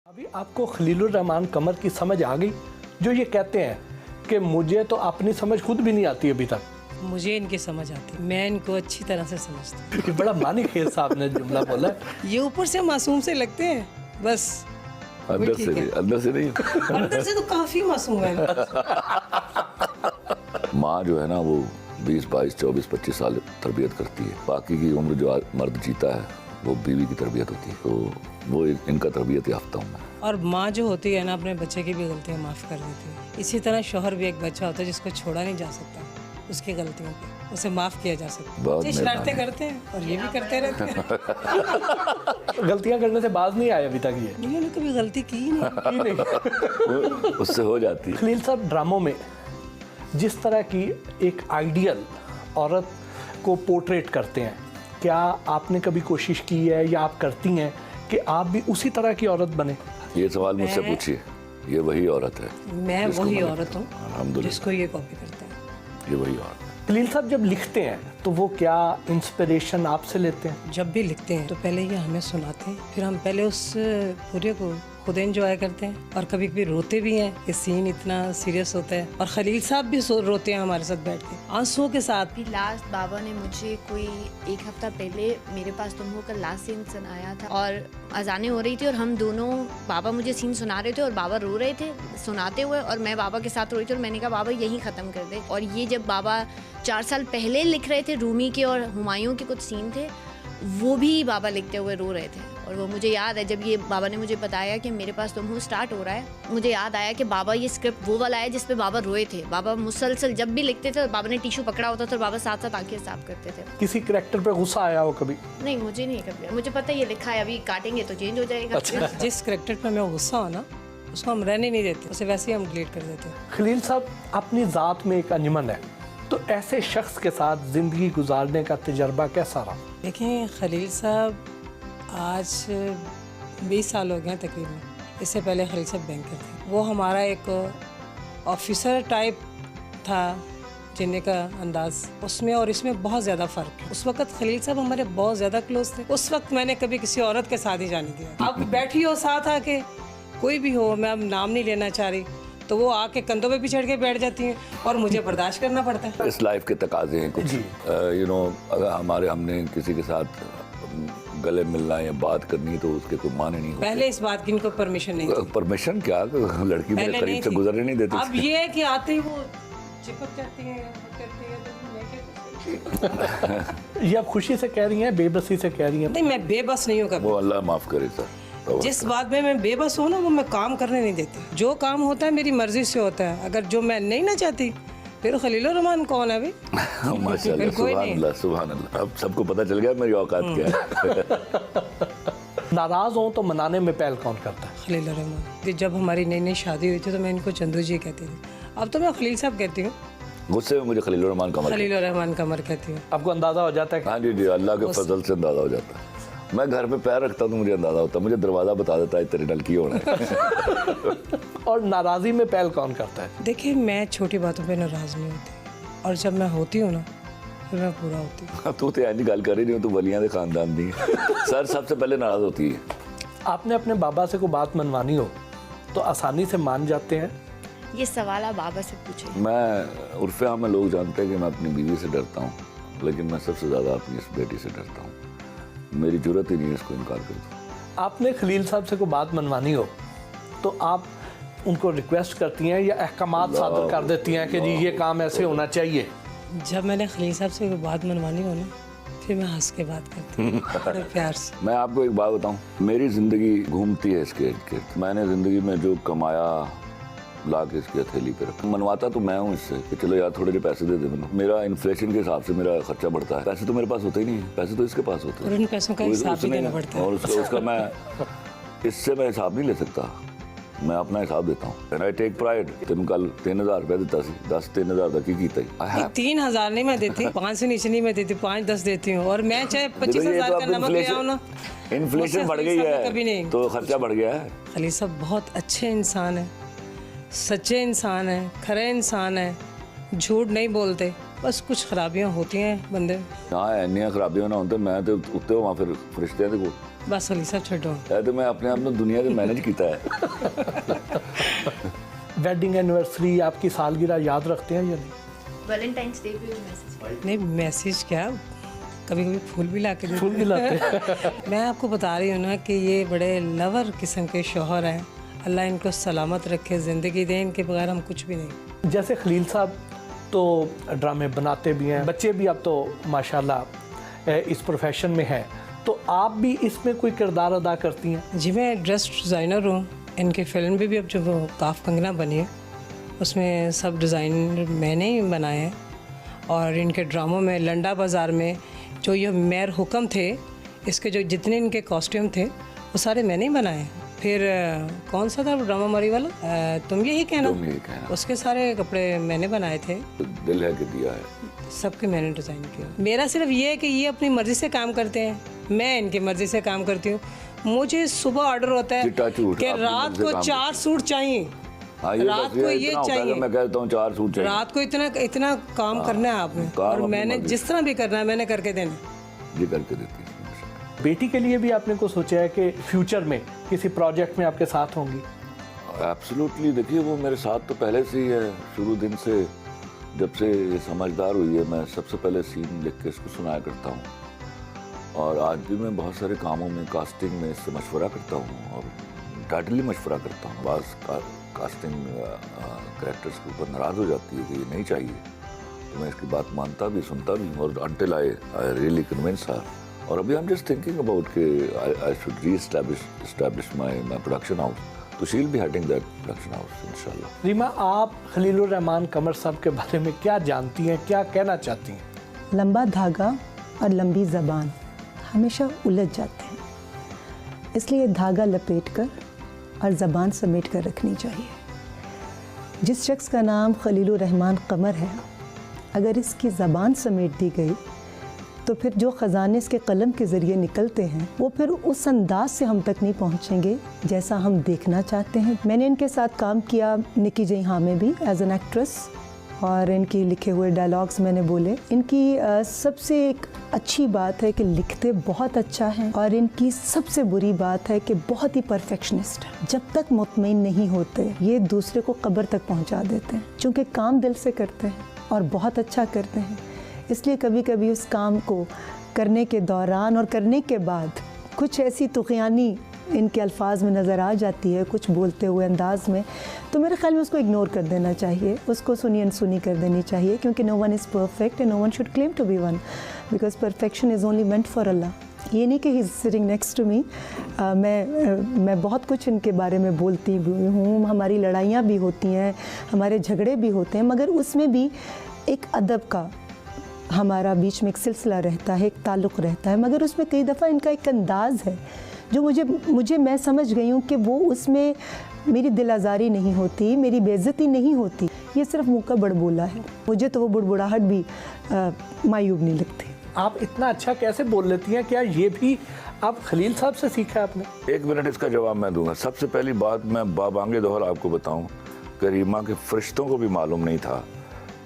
अभी आपको खलीलुर रहमान कमर की समझ आ गई, जो ये कहते हैं कि मुझे तो अपनी समझ खुद भी नहीं आती अभी तक। मुझे इनकी समझ आती, मैं इनको अच्छी तरह से समझती ये बड़ा मानी खेर साहब ने जुमला बोला है। ये ऊपर से मासूम से लगते हैं, बस अंदर से नहीं, अंदर से नहीं। अंदर से तो काफी मासूम है। माँ जो है ना वो 20, 22, 24, 25 साल तरबियत करती है। बाकी की उम्र जो मर्द जीता है वो बीवी की तरबियत होती है। तो वो इनका तरबियत याफ्ता हूँ मैं। और माँ जो होती है ना, अपने बच्चे की भी गलतियाँ माफ़ कर देती है। इसी तरह शौहर भी एक बच्चा होता है जिसको छोड़ा नहीं जा सकता उसकी गलतियों पे, उसे माफ़ किया जा सकता है। बच्चे शरारतें करते हैं और ये भी करते रहते हैं। गलतियां करने से बाज नहीं आए अभी तक ये। इन्होंने कभी गलती की ही नहीं। उससे हो जाती है। खलील साहब ड्रामों में जिस तरह की एक आइडियल औरत को पोर्ट्रेट करते हैं, क्या आपने कभी कोशिश की है या आप करती हैं कि आप भी उसी तरह की औरत बने? ये सवाल मुझसे पूछिए, ये वही औरत है। मैं वही औरत हूँ अल्हम्दुलिल्लाह, जिसको ये कॉपी करता है। ये वही औरत। खलील साहब जब लिखते हैं तो वो क्या इंस्पिरेशन आपसे लेते हैं? जब भी लिखते हैं तो पहले ये हमें सुनाते हैं, फिर हम पहले उस पूरे को खुद एंजॉय करते हैं और कभी कभी रोते भी हैं कि सीन इतना सीरियस होता है। और खलील साहब भी रोते हैं हमारे साथ बैठ के आंसुओं के साथ। अभी लास्ट बाबा ने मुझे कोई एक हफ्ता पहले मेरे पास तुम हो का लास्ट सीन सुनाया था और अजानें हो रही थी और हम दोनों, बाबा मुझे सीन सुना रहे थे और बाबा रो रहे थे सुनाते हुए और मैं बाबा के साथ रो रही थी और मैंने कहा बाबा यही ख़त्म कर दे। और ये जब बाबा 4 साल पहले लिख रहे थे, रूमी के और हुमायूं के कुछ सीन थे, वो भी बाबा लिखते हुए रो रहे थे। और वो मुझे याद है जब ये बाबा ने मुझे बताया कि मेरे पास तुम हो स्टार्ट हो रहा है, मुझे याद आया कि बाबा ये स्क्रिप्ट वो वाला है जिस पे बाबा रोए थे। बाबा मुसलसल जब भी लिखते थे बाबा ने टिश्यू पकड़ा होता था और बाबा साथ साथ आंखें साफ करते थे। किसी कैरेक्टर पे गुस्सा आया हो कभी? नहीं, मुझे नहीं कभी, मुझे पता है ये लिखा है, अभी काटेंगे तो चेंज हो जाएगा। जिस करेक्टर पर मैं गुस्सा हो ना, उसको हम रहने नहीं देते, उसे वैसे ही हम डिलीट कर देते हैं। खलील साहब अपनी ज़ात में एक अंजमन है, तो ऐसे शख्स के साथ ज़िंदगी गुजारने का तजर्बा कैसा रहा? देखें, खलील साहब आज 20 साल हो गए हैं तकरीबन। इससे पहले खलील साहब बैंकर थे। वो हमारा एक ऑफिसर टाइप था जीने का अंदाज, उसमें और इसमें बहुत ज़्यादा फ़र्क है। उस वक्त खलील साहब हमारे बहुत ज़्यादा क्लोज थे। उस वक्त मैंने कभी किसी औरत के साथ ही जाने दिया। अब बैठी हो साथ आके, कोई भी हो, मैं अब नाम नहीं लेना चाह रही, तो वो आके कंधों पे भी चढ़ के बैठ जाती हैं और मुझे बर्दाश्त करना पड़ता है। इस लाइफ के तकाजे हैं कुछ। अगर हमने किसी के साथ गले मिलना या बात करनी है तो उसके कोई माने नहीं होते। पहले इस बात की इनको परमिशन नहीं थी। परमिशन क्या, लड़की मेरे करीब से गुजरने नहीं देती। अब ये है कि आते ही वो चिपक जाती हैं, ये आप खुशी से कह रही हैं, बेबसी से कह रही हैं? नहीं, मैं बेबस नहीं हूँ कभी। वो अल्लाह माफ़ करे सर। जिस बात में मैं बेबस हूँ ना, वो मैं काम करने नहीं देती। जो काम होता है मेरी मर्जी से होता है। अगर जो मैं नहीं ना चाहती, फिर खलीलुर रहमान कौन है अभी? माशाल्लाह, सुभान अल्लाह, सुभान अल्लाह। अब सबको पता चल गया मेरी औकात क्या है। नाराज़ हो तो मनाने में पहल कौन करता है? खलीलुर रहमान। जब हमारी नई नई शादी हुई थी तो मैं इनको चंदू जी कहती थी, अब तो मैं खलील साहब कहती हूँ। गुस्से में मुझे खलीलुर रहमान कमर कहती हूँ। आपको अंदाज़ा हो जाता है? हाँ जी, अल्लाह के फजल से अंदाज़ा हो जाता है। मैं घर पे पैर रखता हूँ तो मुझे अंदाज़ा होता है, मुझे दरवाज़ा बता देता है तेरे नल की होना है। और नाराज़ी में पहल कौन करता है? देखिए, मैं छोटी बातों पे नाराज़ नहीं होती और जब मैं होती हूँ ना फिर मैं पूरा होती हूँ। तू तो ऐसी गल कर रही नहीं, तू वलियां दे खानदान दी सर सबसे पहले नाराज़ होती है। आपने अपने बाबा से कोई बात मनवानी हो तो आसानी से मान जाते हैं? ये सवाल आप बाबा से पूछे। मैं उर्फ़े आम में लोग जानते हैं कि मैं अपनी बीवी से डरता हूँ, लेकिन मैं सबसे ज़्यादा अपनी इस बेटी से डरता हूँ। मेरी जरूरत ही नहीं है इसको इनकार कर दूँ। आपने खलील साहब से कोई बात मनवानी हो तो आप उनको रिक्वेस्ट करती हैं या अहकामात सादर कर देती हैं कि जी ये काम ऐसे होना चाहिए? जब मैंने खलील साहब से कोई बात मनवानी हो ना, फिर मैं हंस के बात करती हूँ, बड़े प्यार से। मैं आपको एक बात बताऊं, मेरी ज़िंदगी घूमती है इसके इर्द गिर्द। मैंने ज़िंदगी में जो कमाया ला के इसकी हथेली पे रखा। मनवाता तो मैं हूँ इससे कि चलो यार थोड़े जो पैसे दे दे मैंने। मेरा इन्फ्लेशन के हिसाब से मेरा खर्चा बढ़ता है। पैसे तो मेरे पास होते ही नहीं है, पैसे तो इसके पास होते हैं और उन पैसों का हिसाब भी देना पड़ता है। और उसका मैं इससे मैं हिसाब नहीं ले सकता, मैं अपना हिसाब देता हूँ। And I take pride. तुम कल 3000 रुपया देता सी, 10-3000 तक ही कीता ही। 3000 नहीं मैं देती, 5 से नीचे नहीं मैं देती, 5-10 देती हूँ। और मैं चाहे 25,000 का नमक ले आऊँ ना, इन्फ्लेशन बढ़ गई है तो खर्चा बढ़ गया है। खलील साहब बहुत अच्छे इंसान है, सच्चे इंसान है, खरे इंसान है, झूठ नहीं बोलते। बस कुछ खराबियाँ होती हैं बंदे। हाँ, इन्नियां खराबियां ना होते मैं तो उत्ते वहाँ फिर फरिश्ते को बस खलील साहब छोड़ो। तो मैं अपने आप में दुनिया से मैनेज किया है। वेडिंग एनिवर्सरी, आपकी सालगिरह याद रखते हैं या नहीं? वैलेंटाइंस डे पे मैसेज नहीं मैसेज क्या, कभी कभी फूल भी ला के देते फूल भी लाते हैं। मैं आपको बता रही हूँ ना कि ये बड़े लवर किस्म के शौहर हैं। अल्लाह इनको सलामत रखे, ज़िंदगी दे, इनके बगैर हम कुछ भी नहीं। जैसे खलील साहब तो ड्रामे बनाते भी हैं, बच्चे भी अब तो माशाल्लाह इस प्रोफेशन में हैं, तो आप भी इसमें कोई किरदार अदा करती हैं? जी मैं ड्रेस डिज़ाइनर हूँ। इनकी फिल्म भी अब जो वो काफ कंगना बनी है उसमें सब डिज़ाइन मैंने ही बनाए हैं। और इनके ड्रामों में लंडा बाज़ार में जो ये मेयर हुक्म थे, इसके जो जितने इनके कॉस्ट्यूम थे वो सारे मैंने ही बनाए हैं। फिर कौन सा था ड्रामा मरी वाला, तुम यही कहना, उसके सारे कपड़े मैंने बनाए थे। दिल है कि दिया है, सबके मैंने डिज़ाइन किया। मेरा सिर्फ ये है कि ये अपनी मर्ज़ी से काम करते हैं, मैं इनकी मर्ज़ी से काम करती हूँ। मुझे सुबह ऑर्डर होता है कि रात को 4 सूट चाहिए, रात को ये चाहिए, मैं कहता हूँ 4 सूट चाहिए, रात को इतना काम करना है आपने, और मैंने जिस तरह भी करना है मैंने करके देना। ये करके देती है। बेटी के लिए भी आपने को सोचा है कि फ्यूचर में किसी प्रोजेक्ट में आपके साथ होंगी? एब्सोल्युटली, देखिए वो मेरे साथ तो पहले से ही है, शुरू दिन से, जब से ये समझदार हुई है। मैं सबसे पहले सीन लिख के इसको सुनाया करता हूँ, और आज भी मैं बहुत सारे कामों में, कास्टिंग में इससे मशवरा करता हूँ, और डायरेक्टली मशवरा करता हूँ। बाज़ कास्टिंग कैरेक्टर्स के ऊपर नाराज़ हो जाती है कि ये नहीं चाहिए, तो मैं इसकी बात मानता भी, सुनता भी, और until I really convince her. और अभी I am just thinking about कि I should re-establish my production house, तो she will be heading that production house इंशाल्लाह। रीमा, आप खलीलुर रहमान कमर साहब के बारे में क्या जानती हैं, क्या कहना चाहती हैं? लंबा धागा और लंबी ज़बान हमेशा उलझ जाते हैं, इसलिए धागा लपेट कर और ज़बान समेट कर रखनी चाहिए। जिस शख्स का नाम खलीलुर रहमान कमर है, अगर इसकी ज़बान समेट दी गई तो फिर जो ख़जाने इसके कलम के ज़रिए निकलते हैं वो फिर उस अंदाज से हम तक नहीं पहुंचेंगे जैसा हम देखना चाहते हैं। मैंने इनके साथ काम किया निकी जई हाँ में भी एज एन एक्ट्रेस, और इनकी लिखे हुए डायलॉग्स मैंने बोले। इनकी सबसे एक अच्छी बात है कि लिखते बहुत अच्छा है, और इनकी सबसे बुरी बात है कि बहुत ही परफेक्शनिस्ट है। जब तक मुतमईन नहीं होते ये दूसरे को कब्र तक पहुंचा देते हैं, चूँकि काम दिल से करते हैं और बहुत अच्छा करते हैं, इसलिए कभी कभी उस काम को करने के दौरान और करने के बाद कुछ ऐसी तुग़यानी इनके अल्फाज में नज़र आ जाती है, कुछ बोलते हुए अंदाज में, तो मेरे ख्याल में उसको इग्नोर कर देना चाहिए, उसको सुनी अनसुनी कर देनी चाहिए, क्योंकि no one is perfect and no one should claim to be one, because perfection is only meant for अल्लाह। ये नहीं कि he is sitting next to me. मैं बहुत कुछ इनके बारे में बोलती हूँ, हमारी लड़ाइयाँ भी होती हैं, हमारे झगड़े भी होते हैं, मगर उसमें भी एक अदब का हमारा बीच में एक सिलसिला रहता है, एक ताल्लुक़ रहता है, मगर उसमें कई दफ़ा इनका एक अंदाज़ है जो मुझे मैं समझ गई हूँ कि वो उसमें मेरी दिल आज़ारी नहीं होती, मेरी बेइज्जती नहीं होती, ये सिर्फ मुँह का बड़बोला है। मुझे तो वो बुड़बुड़ाहट भी मायूब नहीं लगती। आप इतना अच्छा कैसे बोल लेती हैं? क्या ये भी आप खलील साहब से सीखा आपने? 1 मिनट इसका जवाब मैं दूंगा। सबसे पहली बात मैं बाबांगे दोहर आपको बताऊं कि रीमा के फरिश्तों को भी मालूम नहीं था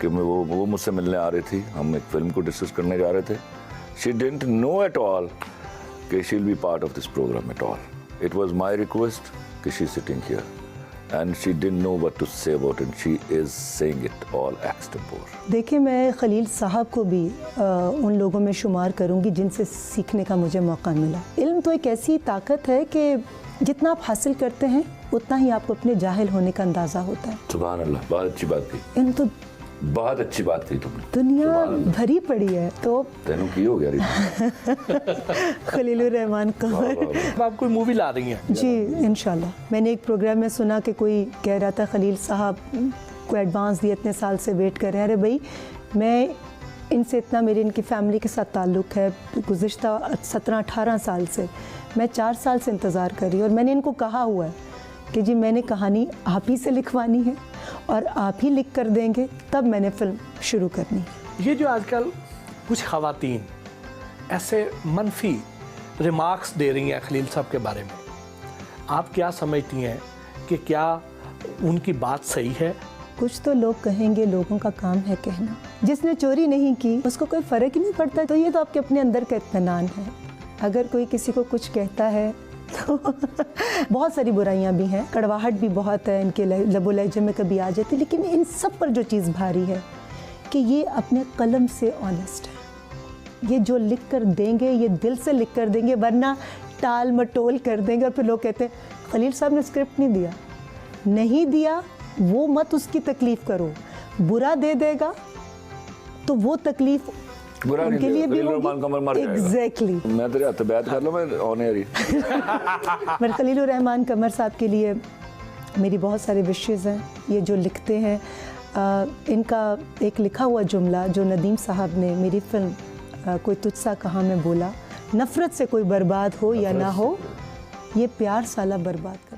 कि वो मुझसे मिलने आ रही थी, हम एक फिल्म को डिस्कस करने जा रहे थे। She didn't know at all कि she will be part of this program at all. It was my request कि she sitting here and she didn't know what to say about it, she is saying it all extempore. देखिए, मैं खलील साहब को भी उन लोगों में शुमार करूंगी जिनसे सीखने का मुझे मौका मिला। इल्म तो एक ऐसी ताकत है कि जितना आप हासिल करते हैं उतना ही आपको अपने जाहिल होने का अंदाज़ा होता है। सुभान अल्लाह, बहुत अच्छी बात की। इल्म तो बहुत अच्छी बात कही तुमने। दुनिया भरी पड़ी है तो तेनों की हो गया खलीलुर रहमान कमर। आप कोई मूवी ला रही हैं? जी इंशाल्लाह। मैंने एक प्रोग्राम में सुना कि कोई कह रहा था खलील साहब को एडवांस दिए, इतने साल से वेट कर रहे हैं। अरे भाई, मैं इनसे इतना, मेरी इनकी फैमिली के साथ ताल्लुक़ है गुज़िश्ता 17-18 साल से। मैं 4 साल से इंतज़ार कर रही हूँ, और मैंने इनको कहा हुआ है कि जी मैंने कहानी आप ही से लिखवानी है और आप ही लिख कर देंगे, तब मैंने फिल्म शुरू करनी है। ये जो आजकल कुछ ख़वातीन ऐसे मनफी रिमार्क्स दे रही हैं खलील साहब के बारे में, आप क्या समझती हैं कि क्या उनकी बात सही है? कुछ तो लोग कहेंगे, लोगों का काम है कहना। जिसने चोरी नहीं की उसको कोई फ़र्क ही नहीं पड़ता, तो ये तो आपके अपने अंदर का इत्मीनान है। अगर कोई किसी को कुछ कहता है तो बहुत सारी बुराइयां भी हैं, कड़वाहट भी बहुत है इनके लबो लहजे में कभी आ जाती, लेकिन इन सब पर जो चीज़ भारी है कि ये अपने कलम से ऑनेस्ट है। ये जो लिख कर देंगे ये दिल से लिख कर देंगे, वरना टाल मटोल कर देंगे और फिर लोग कहते हैं खलील साहब ने स्क्रिप्ट नहीं दिया, वो मत उसकी तकलीफ़ करो, बुरा दे देगा तो वो तकलीफ़ बुरा नहीं उनके लिए भी खलील रहमान कमर मर जाएगा। एग्जैक्टली। मैं तेरे हाथ बैत कर लो, मैं ऑन एयर ही। मैं खलील रहमान कमर साहब के लिए मेरी बहुत सारे विशेज़ हैं। ये जो लिखते हैं इनका एक लिखा हुआ जुमला जो नदीम साहब ने मेरी फिल्म कोई तुझसा कहाँ में बोला, नफ़रत से कोई बर्बाद हो या ना हो, ये प्यार साला बर्बाद कर